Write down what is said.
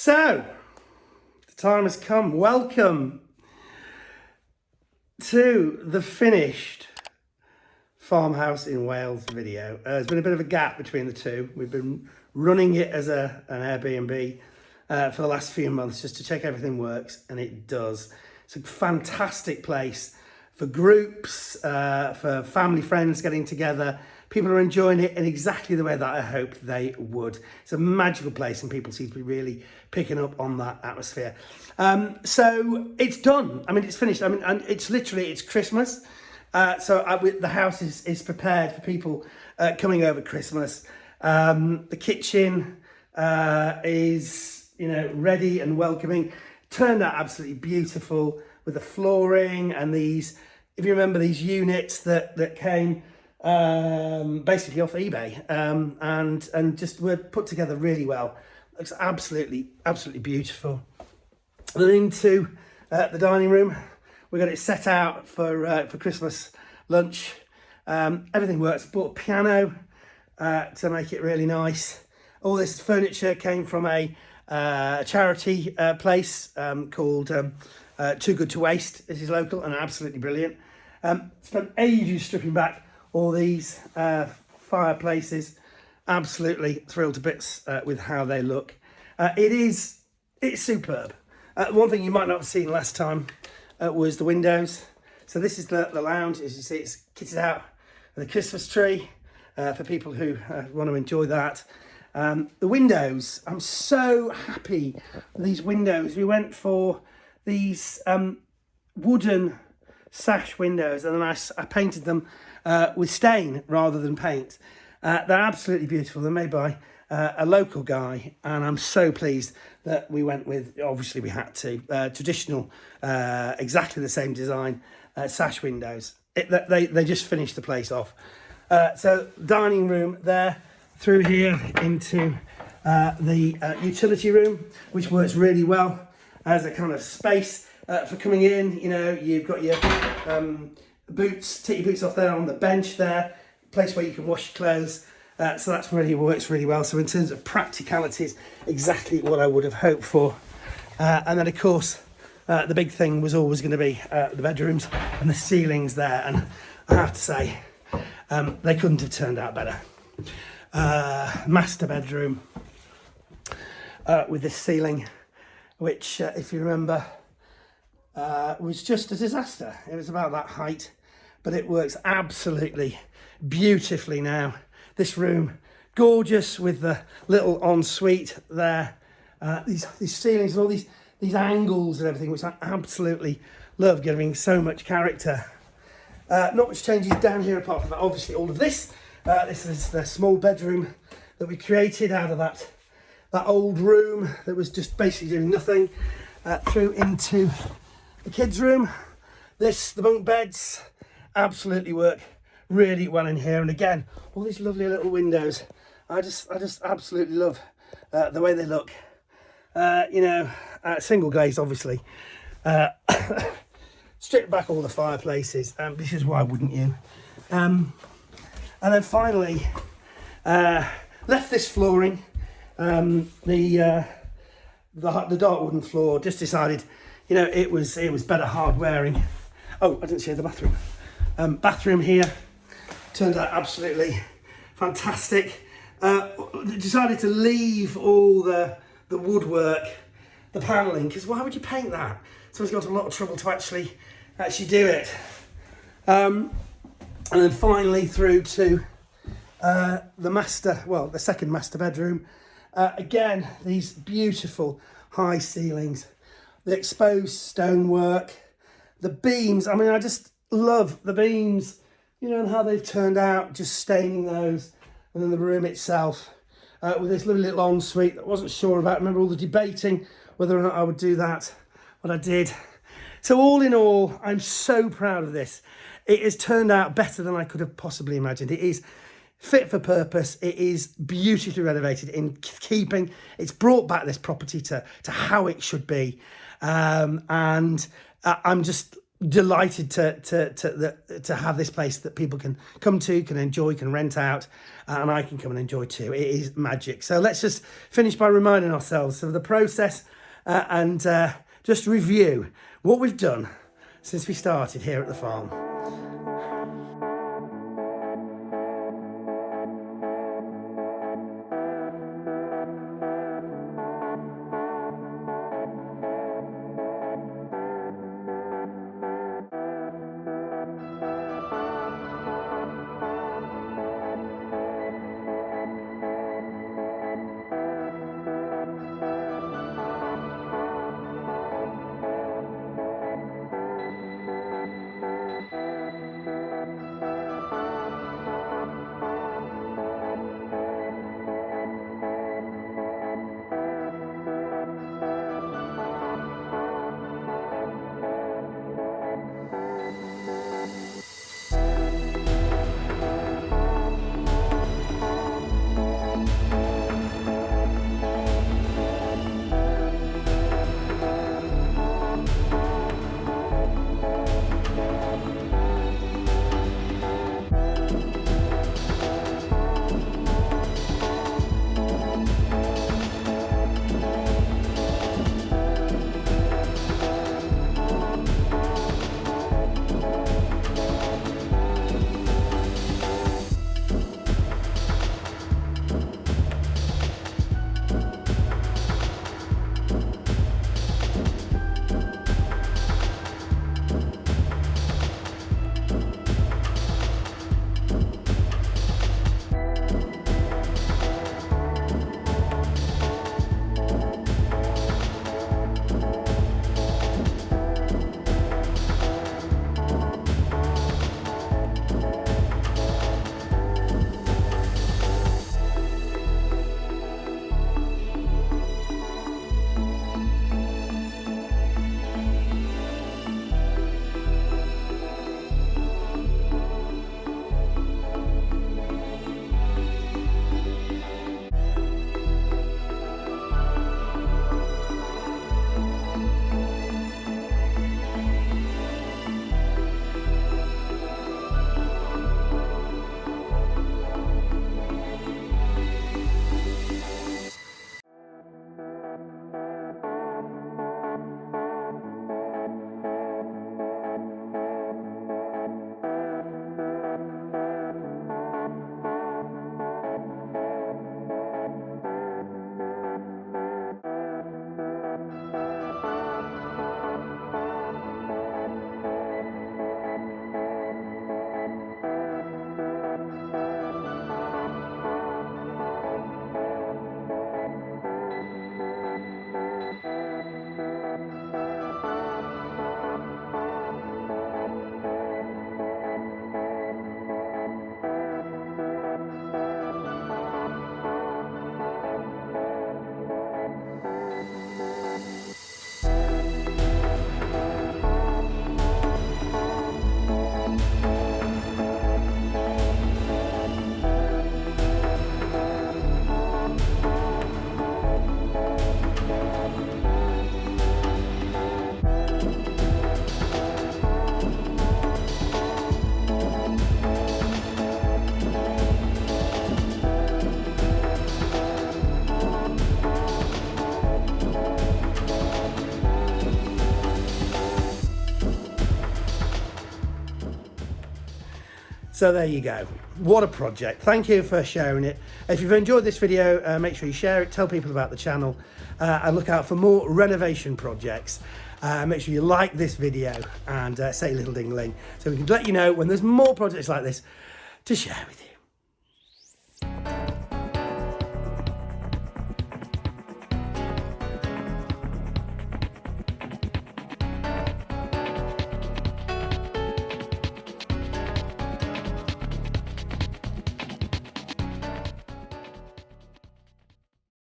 So, the time has come. Welcome to the finished farmhouse in Wales video. There's been a bit of a gap between the two. We've been running it as an Airbnb for the last few months just to check everything works, and it does. It's a fantastic place for groups, for family, friends getting together. People are enjoying it in exactly the way that I hoped they would. It's a magical place and people seem to be really picking up on that atmosphere. So it's done. I mean, it's finished. I mean, and it's Christmas. The house is prepared for people coming over Christmas. The kitchen is, ready and welcoming. Turned out absolutely beautiful with the flooring and these, if you remember, these units that came basically off eBay and just were put together really well. Looks absolutely beautiful. Then into the dining room. We got it set out for Christmas lunch. Everything works. Bought a piano to make it really nice. All this furniture came from a charity place called Too Good to Waste. This is local and absolutely brilliant. Spent ages stripping back all these fireplaces. Absolutely thrilled to bits with how they look. It's superb. One thing you might not have seen last time was the windows. So this is the lounge. As you see, it's kitted out with a Christmas tree for people who want to enjoy that. The windows, I'm so happy with these windows. We went for these wooden sash windows, and then I painted them with stain rather than paint. They're absolutely beautiful. They're made by a local guy, and I'm so pleased that we went with, obviously we had to, traditional, exactly the same design sash windows. They just finished the place off. So dining room there, through here into the utility room, which works really well as a kind of space for coming in. You've got your boots, take your boots off there on the bench there, place where you can wash your clothes. So that's really works really well. So in terms of practicalities, exactly what I would have hoped for. And then of course, the big thing was always going to be the bedrooms and the ceilings there. And I have to say, they couldn't have turned out better. Master bedroom with this ceiling, which if you remember, was just a disaster. It was about that height, but it works absolutely beautifully now. This room, gorgeous with the little ensuite there. These ceilings and all these angles and everything, which I absolutely love, giving so much character. Not much changes down here apart from that. Obviously, all of this. This is the small bedroom that we created out of that old room that was just basically doing nothing. Through into the kids' room. The bunk beds absolutely work really well in here, and again, all these lovely little windows. I just absolutely love the way they look. Single glazed, obviously. Strip back all the fireplaces, because why wouldn't you? And then finally, left this flooring, the dark wooden floor. Just decided, it was better hard wearing. Oh, I didn't show the bathroom. Bathroom here turned out absolutely fantastic. Decided to leave all the woodwork, the panelling, because why would you paint that? Someone's gone to a lot of trouble to actually do it. And then finally through to the second master bedroom. Again, these beautiful high ceilings, the exposed stonework, the beams. I mean, I just love the beams, and how they've turned out, just staining those. And then the room itself with this lovely little ensuite that I wasn't sure about. I remember all the debating whether or not I would do that, but I did. So all in all, I'm so proud of this. It has turned out better than I could have possibly imagined. It is fit for purpose. It is beautifully renovated in keeping. It's brought back this property to how it should be. And I'm just delighted to have this place that people can come to, can enjoy, can rent out, and I can come and enjoy too. It is magic. So let's just finish by reminding ourselves of the process and just review what we've done since we started here at the farm. So there you go. What a project. Thank you for sharing it. If you've enjoyed this video, make sure you share it, tell people about the channel, and look out for more renovation projects. Make sure you like this video and say a little ding-a-ling so we can let you know when there's more projects like this to share with you.